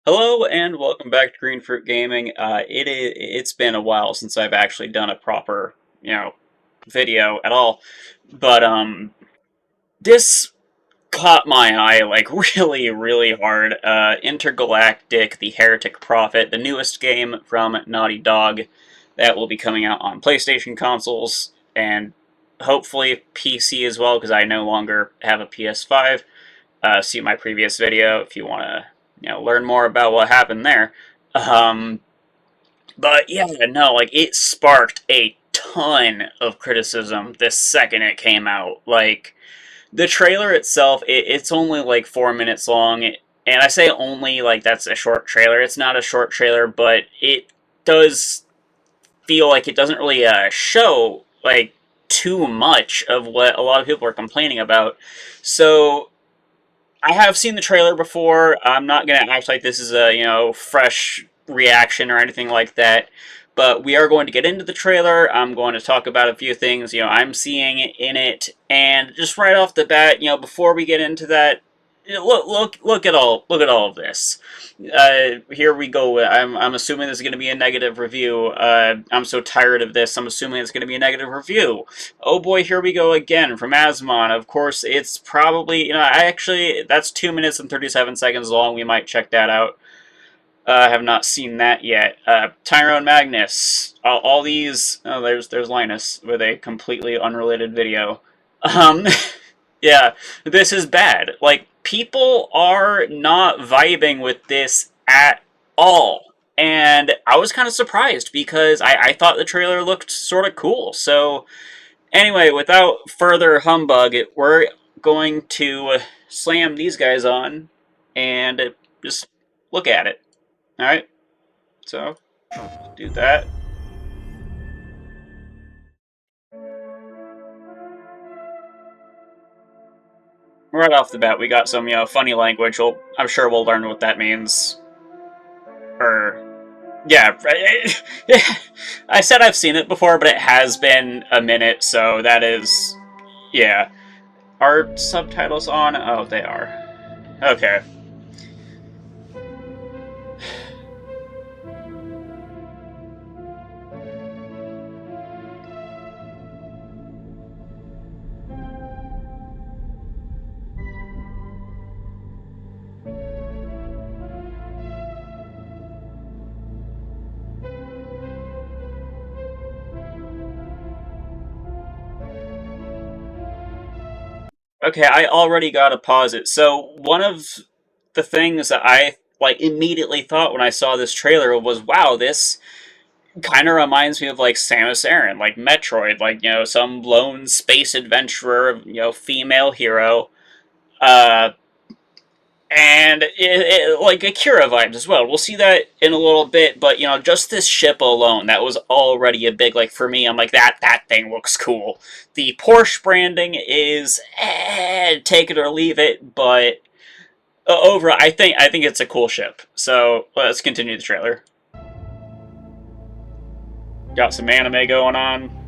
Hello and welcome back to Green Fruit Gaming. It's been a while since I've actually done a proper, video at all. But this caught my eye like really, really hard. Intergalactic, the Heretic Prophet, the newest game from Naughty Dog that will be coming out on PlayStation consoles and hopefully PC as well because I no longer have a PS5. See my previous video if you want to learn more about what happened there. Um, but yeah, no, like it sparked a ton of criticism the second it came out. Like the trailer itself, it's only like 4 minutes long, and I say only like that's a short trailer. It's not a short trailer, but it does feel like it doesn't really show like too much of what a lot of people are complaining about. So I have seen the trailer before. I'm not gonna act like this is a fresh reaction or anything like that. But we are going to get into the trailer. I'm going to talk about a few things I'm seeing in it, and just right off the bat, before we get into that, look at all of this. Here we go. I'm assuming this is going to be a negative review. I'm so tired of this. I'm assuming it's going to be a negative review. Oh boy, here we go again from Asmon. Of course, it's probably that's 2 minutes and 37 seconds long. We might check that out. I have not seen that yet. Tyrone Magnus. All these. Oh, there's Linus with a completely unrelated video. Um, yeah, this is bad. Like, people are not vibing with this at all. And I was kind of surprised because I thought the trailer looked sort of cool. So, anyway, without further humbug, we're going to slam these guys on and just look at it. Alright? So, do that. Right off the bat, we got some, funny language. I'm sure we'll learn what that means. Or yeah, I said I've seen it before, but it has been a minute, so that is, yeah. Are subtitles on? Oh, they are. Okay. Okay, I already gotta pause it. So, one of the things that I, like, immediately thought when I saw this trailer was, wow, this kind of reminds me of, like, Samus Aran, like Metroid, like, some lone space adventurer, female hero. Uh, and like Akira vibes as well. We'll see that in a little bit, but just this ship alone, that was already a big like for me. I'm like that thing looks cool. The Porsche branding is take it or leave it, but I think it's a cool ship. So let's continue the trailer. Got some anime going on.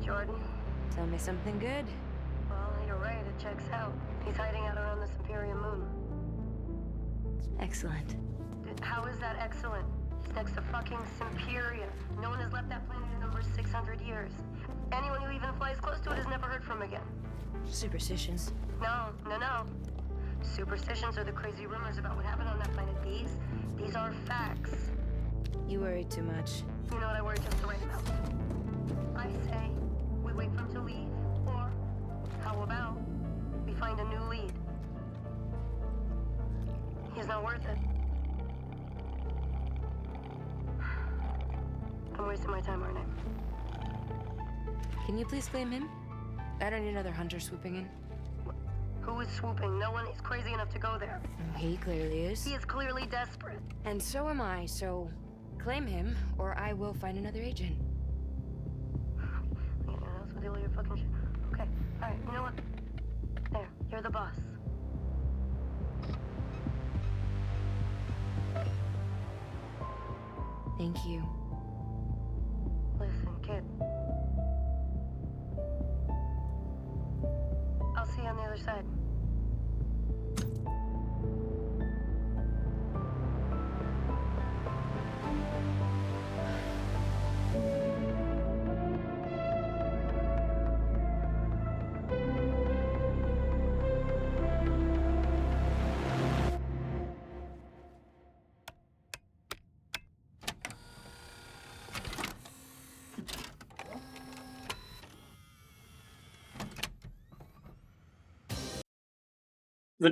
Jordan? Tell me something good. Well, you're right, it checks out. He's hiding out around this Imperium moon. Excellent. How is that excellent? He's next to fucking Simperia. No one has left that planet in over 600 years. Anyone who even flies close to it is never heard from again. Superstitions. No. Superstitions are the crazy rumors about what happened on that planet. These are facts. You worry too much. You know what I worry just the right amount. I say, we wait for him to leave, or how about we find a new lead? He's not worth it. wasting my time, aren't I? Can you please claim him? I don't need another hunter swooping in. Who is swooping? No one is crazy enough to go there. He clearly is. He is clearly desperate. And so am I, so claim him, or I will find another agent. Anyone else with all your fucking shit? Okay, alright, you know what? There, you're the boss. Thank you. Listen, kid. I'll see you on the other side.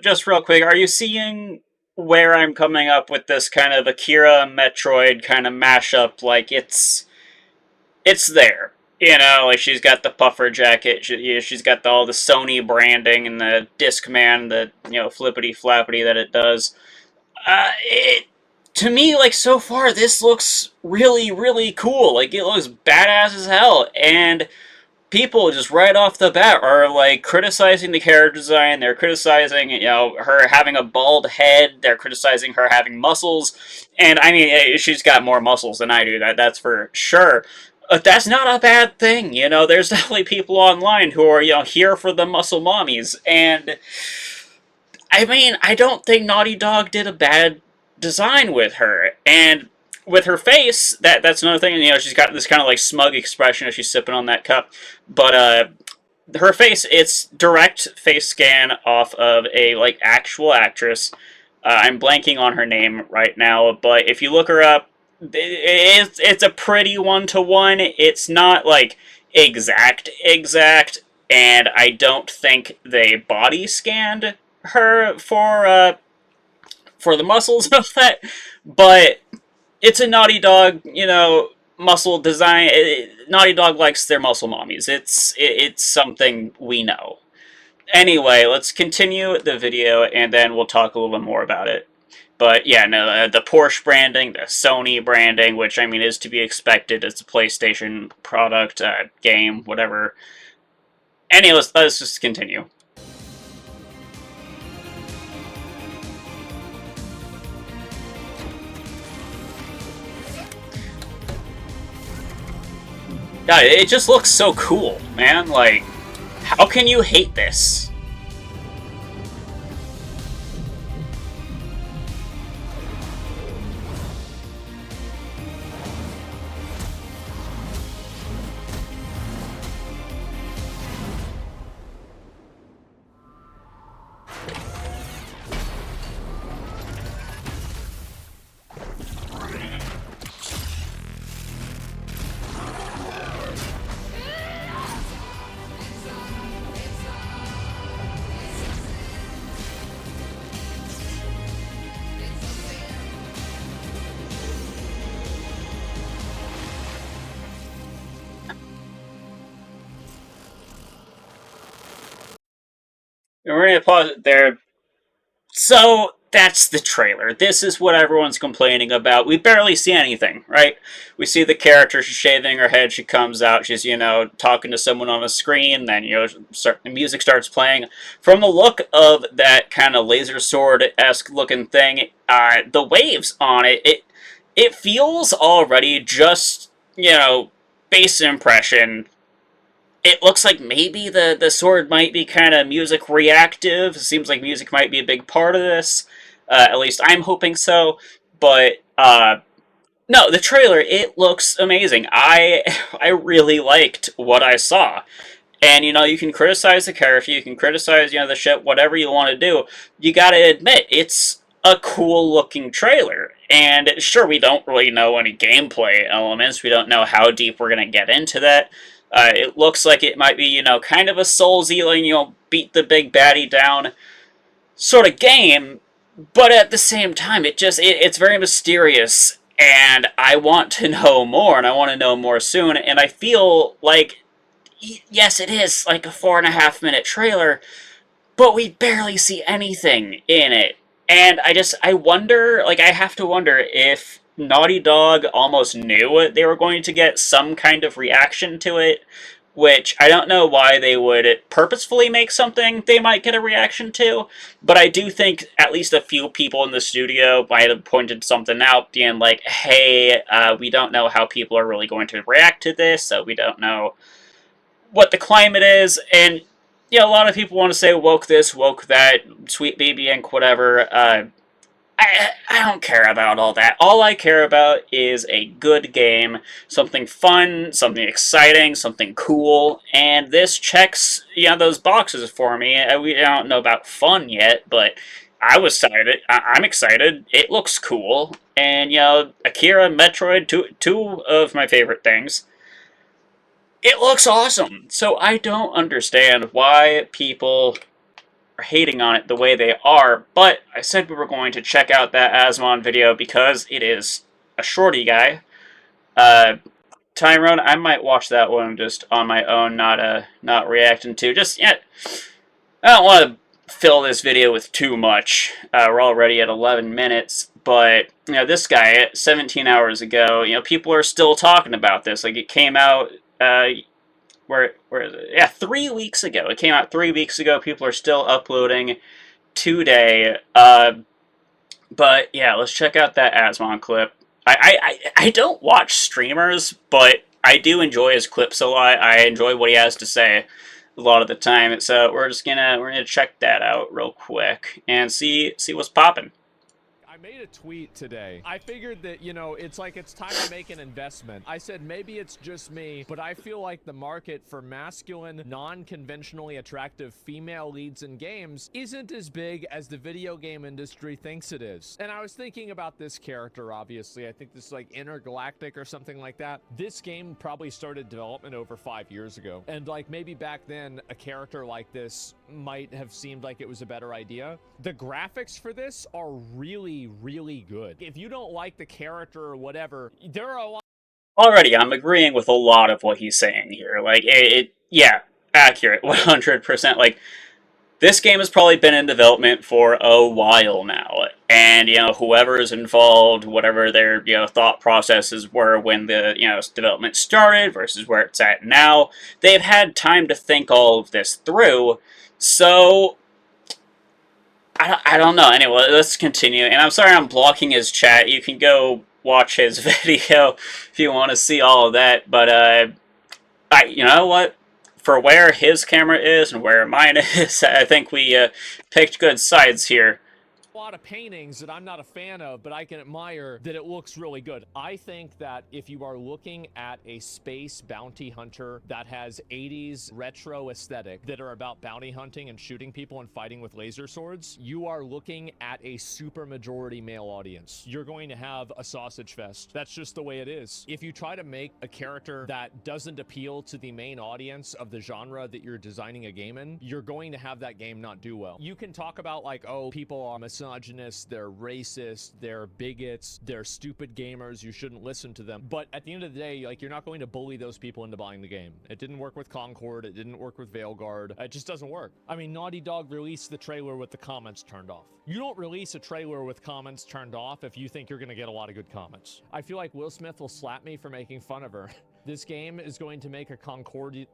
Just real quick, are you seeing where I'm coming up with this kind of Akira Metroid kind of mashup? Like it's there. You know, like she's got the puffer jacket, she's got all the Sony branding and the Discman, the flippity flappity that it does. To me, like so far, this looks really really cool. Like it looks badass as hell, and people just right off the bat are like criticizing the character design. They're criticizing, her having a bald head. They're criticizing her having muscles, and I mean, she's got more muscles than I do. That's for sure. But that's not a bad thing, There's definitely people online who are, here for the muscle mommies, and I mean, I don't think Naughty Dog did a bad design with her, and with her face, that's another thing. She's got this kind of like smug expression as she's sipping on that cup. But her face, it's direct face scan off of a like actual actress. I'm blanking on her name right now, but if you look her up, it's a pretty one-to-one. It's not like exact, and I don't think they body scanned her for the muscles of that, but it's a Naughty Dog, muscle design. Naughty Dog likes their muscle mommies. It's something we know. Anyway, let's continue the video, and then we'll talk a little bit more about it. But yeah, no, the Porsche branding, the Sony branding, which I mean is to be expected. It's a PlayStation product, game, whatever. Anyway, let's just continue. God, it just looks so cool, man. Like, how can you hate this? And we're going to pause it there. So, that's the trailer. This is what everyone's complaining about. We barely see anything, right? We see the character, she's shaving her head, she comes out, she's, talking to someone on a screen, then, the music starts playing. From the look of that kind of laser sword-esque looking thing, the waves on it feels already just, base impression. It looks like maybe the sword might be kind of music reactive. It seems like music might be a big part of this. At least I'm hoping so. But no, the trailer, it looks amazing. I really liked what I saw. And, you can criticize the character, you can criticize, the ship, whatever you want to do. You gotta admit, it's a cool-looking trailer. And sure, we don't really know any gameplay elements. We don't know how deep we're gonna get into that. It looks like it might be, kind of a Souls-y, beat the big baddie down sort of game, but at the same time, it's very mysterious, and I want to know more, and I want to know more soon. And I feel like, yes, it is like a 4.5 minute trailer, but we barely see anything in it. And I wonder, like, I have to wonder if Naughty Dog almost knew they were going to get some kind of reaction to it, which I don't know why they would purposefully make something they might get a reaction to, but I do think at least a few people in the studio might have pointed something out, being like, hey, we don't know how people are really going to react to this, so we don't know what the climate is, and a lot of people want to say woke this, woke that, sweet baby ink, whatever. I don't care about all that. All I care about is a good game, something fun, something exciting, something cool, and this checks those boxes for me. We don't know about fun yet, but I was excited. I'm excited. It looks cool, and Akira, Metroid, two of my favorite things. It looks awesome. So I don't understand why people are hating on it the way they are, but I said we were going to check out that Asmon video because it is a shorty guy. Uh, Tyrone, I might watch that one just on my own, not reacting to. Just yet, I don't want to fill this video with too much. We're already at 11 minutes, but this guy 17 hours ago, people are still talking about this. Like it came out. Where is it? Yeah, 3 weeks ago. It came out 3 weeks ago. People are still uploading today. But yeah, let's check out that Asmon clip. I don't watch streamers, but I do enjoy his clips a lot. I enjoy what he has to say a lot of the time. So we're gonna check that out real quick and see what's popping. I made a tweet today. I figured that, it's time to make an investment. I said, maybe it's just me, but I feel like the market for masculine, non-conventionally attractive female leads in games isn't as big as the video game industry thinks it is. And I was thinking about this character, obviously. I think this is like Intergalactic or something like that. This game probably started development over 5 years ago. And like maybe back then, a character like this might have seemed like it was a better idea. The graphics for this are really good. If you don't like the character or whatever, there are a lot. Already, I'm agreeing with a lot of what he's saying here. Like yeah, accurate, 100%. Like this game has probably been in development for a while now, and whoever is involved, whatever their thought processes were when the development started versus where it's at now, they've had time to think all of this through. So I don't know. Anyway, let's continue. And I'm sorry I'm blocking his chat. You can go watch his video if you want to see all of that. But you know what? For where his camera is and where mine is, I think we picked good sides here. A lot of paintings that I'm not a fan of, but I can admire that it looks really good. I think that if you are looking at a space bounty hunter that has 80s retro aesthetic that are about bounty hunting and shooting people and fighting with laser swords, you are looking at a super majority male audience. You're going to have a sausage fest. That's just the way it is. If you try to make a character that doesn't appeal to the main audience of the genre that you're designing a game in, you're going to have that game not do well. You can talk about like, oh, people are misogynists, they're racist, they're bigots, they're stupid gamers, you shouldn't listen to them. But at the end of the day, like, you're not going to bully those people into buying the game. It didn't work with Concord, it didn't work with Veilguard, it just doesn't work. I mean, Naughty Dog released the trailer with the comments turned off. You don't release a trailer with comments turned off if you think you're gonna get a lot of good comments. I feel like Will Smith will slap me for making fun of her. This game is going to make a Concordillion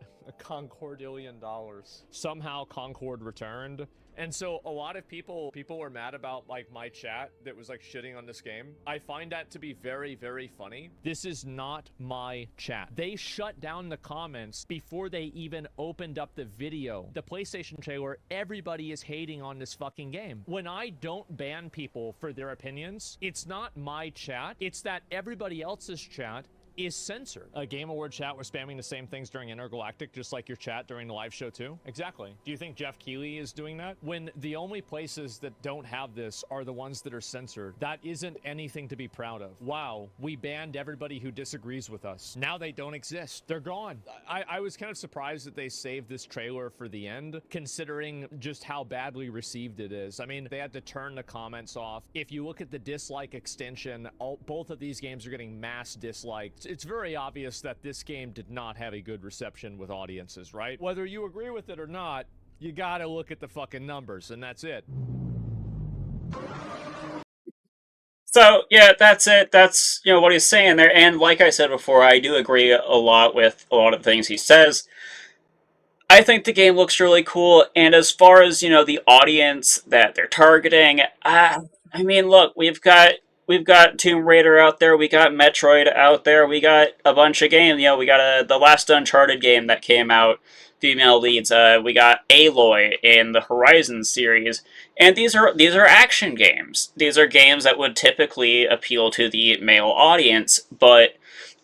dollars. Somehow Concord returned. And so a lot of people were mad about like my chat that was like shitting on this game. I find that to be very, very funny. This is not my chat. They shut down the comments before they even opened up the video. The PlayStation trailer, everybody is hating on this fucking game. When I don't ban people for their opinions, it's not my chat. It's that everybody else's chat is censored. A Game Award chat was spamming the same things during Intergalactic, just like your chat during the live show too? Exactly. Do you think Jeff Keighley is doing that? When the only places that don't have this are the ones that are censored, that isn't anything to be proud of. Wow, we banned everybody who disagrees with us. Now they don't exist. They're gone. I was kind of surprised that they saved this trailer for the end, considering just how badly received it is. I mean, they had to turn the comments off. If you look at the dislike extension, both of these games are getting mass dislikes. It's very obvious that this game did not have a good reception with audiences, right? Whether you agree with it or not, you gotta look at the fucking numbers, and that's it. So, yeah, that's it. That's, what he's saying there. And like I said before, I do agree a lot with a lot of the things he says. I think the game looks really cool, and as far as, the audience that they're targeting, I mean, look, we've got Tomb Raider out there, we got Metroid out there, we got a bunch of games, we got the last Uncharted game that came out, female leads, we got Aloy in the Horizon series, and these are action games. These are games that would typically appeal to the male audience, but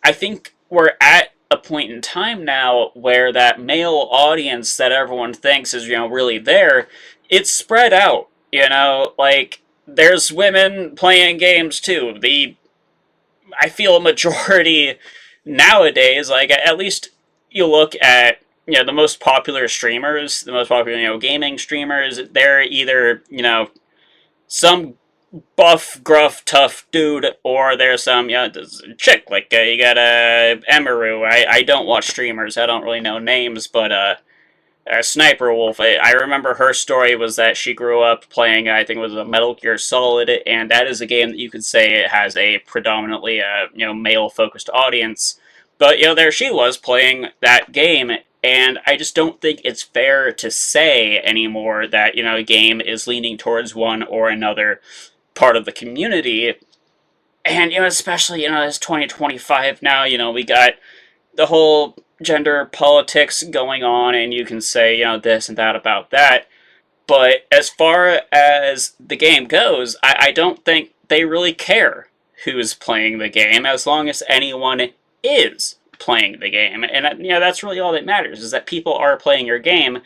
I think we're at a point in time now where that male audience that everyone thinks is, really there, it's spread out, like, there's women playing games too. I feel a majority nowadays, like, at least you look at, the most popular streamers, the most popular, gaming streamers, they're either, some buff, gruff, tough dude, or there's some, chick, like, you got Emaru. I don't watch streamers, I don't really know names, but, Sniper Wolf, I remember her story was that she grew up playing, I think it was a Metal Gear Solid, and that is a game that you could say it has a predominantly, male-focused audience. But, there she was playing that game, and I just don't think it's fair to say anymore that, a game is leaning towards one or another part of the community. And, especially, it's 2025 now, we got the whole gender politics going on, and you can say, this and that about that. But as far as the game goes, I don't think they really care who's playing the game, as long as anyone is playing the game. And, that's really all that matters, is that people are playing your game.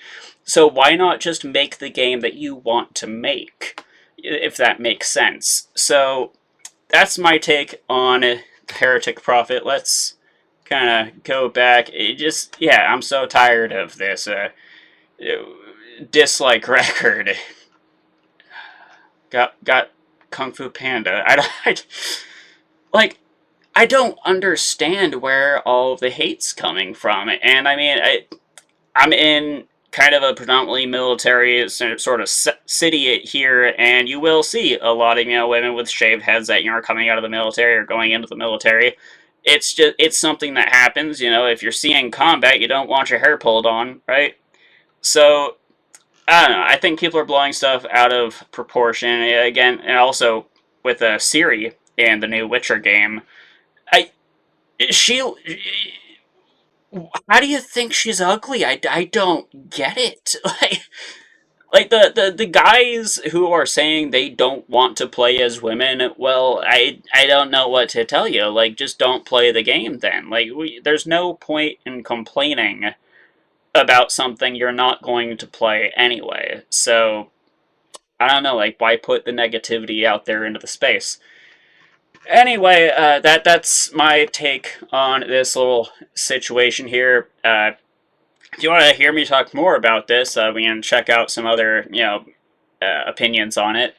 So why not just make the game that you want to make, if that makes sense? So that's my take on Heretic Prophet. Let's kind of go back. I'm so tired of this dislike record. Got Kung Fu Panda. I don't understand where all of the hate's coming from. And I mean, I'm in kind of a predominantly military sort of city here, and you will see a lot of, women with shaved heads that, are coming out of the military or going into the military. It's something that happens, if you're seeing combat, you don't want your hair pulled on, right? So, I don't know, I think people are blowing stuff out of proportion, again, and also with Ciri and the new Witcher game, how do you think she's ugly? I don't get it. Like the guys who are saying they don't want to play as women, well, I don't know what to tell you. Like, just don't play the game then. Like, there's no point in complaining about something you're not going to play anyway. So, I don't know, like, why put the negativity out there into the space? Anyway, that's my take on this little situation here. If you want to hear me talk more about this, we can check out some other, opinions on it.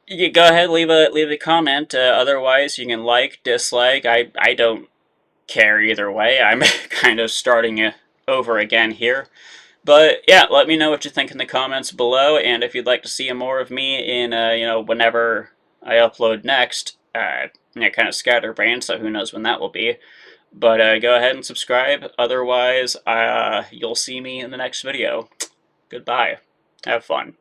You go ahead, leave a comment. Otherwise, you can like, dislike. I don't care either way. I'm kind of starting over again here. But yeah, let me know what you think in the comments below, and if you'd like to see more of me in, whenever I upload next, kind of scatterbrained, so who knows when that will be. But go ahead and subscribe. Otherwise, you'll see me in the next video. Goodbye. Have fun.